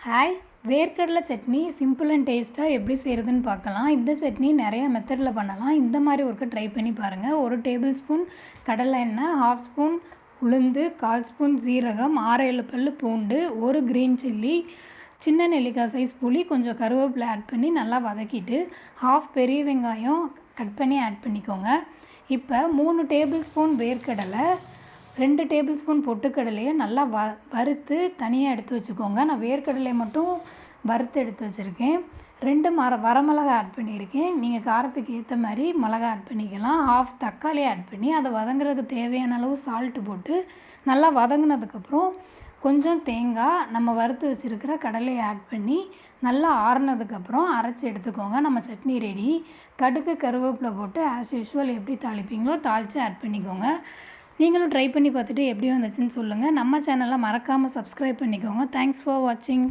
Hi, வேர்க்கடலை chutney simple and டேஸ்ட்டாக எப்படி செய்கிறதுன்னு பார்க்கலாம். இந்த சட்னி நிறையா மெத்தடில் பண்ணலாம். இந்த மாதிரி ஒருக்க ட்ரை பண்ணி பாருங்கள். 1 டேபிள் ஸ்பூன் கடலை எண்ணெய், 1/2 ஸ்பூன் உளுந்து, 1/4 ஸ்பூன் சீரகம், 6-7 பல் பூண்டு, 1 க்ரீன் சில்லி, சின்ன நெல்லிக்காய் சைஸ் புளி, கொஞ்சம் கருவேப்பிலை ஆட் பண்ணி நல்லா வதக்கிட்டு 1/2 பெரிய வெங்காயம் கட் பண்ணி ஆட் பண்ணிக்கோங்க. இப்போ 3 டேபிள் ஸ்பூன் வேர்க்கடலை, 2 டேபிள் ஸ்பூன் பொட்டுக்கடலையை நல்லா வறுத்து தனியாக எடுத்து வச்சுக்கோங்க. நான் வேர்க்கடலையை மட்டும் வறுத்து எடுத்து வச்சுருக்கேன். 2 வரமிளகா ஆட் பண்ணியிருக்கேன். நீங்கள் காரத்துக்கு ஏற்ற மாதிரி மிளகா ஆட் பண்ணிக்கலாம். 1/2 தக்காளி ஆட் பண்ணி அதை வதங்குறதுக்கு தேவையான அளவு சால்ட்டு போட்டு நல்லா வதங்கினதுக்கப்புறம் கொஞ்சம் தேங்காய், நம்ம வறுத்து வச்சுருக்கிற கடலையை ஆட் பண்ணி நல்லா ஆறுனதுக்கப்புறம் அரைச்சி எடுத்துக்கோங்க. நம்ம சட்னி ரெடி. கடுகு, கருவேப்பிலை போட்டு ஆஸ் யூஷுவல் எப்படி தாளிப்பீங்களோ தாளித்து ஆட் பண்ணிக்கோங்க. நீங்களும் ட்ரை பண்ணி பார்த்துட்டு எப்படி வந்துச்சுன்னு சொல்லுங்கள். நம்ம சேனலை மறக்காமல் சப்ஸ்கிரைப் பண்ணிக்கோங்க. தேங்க்ஸ் ஃபார் வாட்சிங்.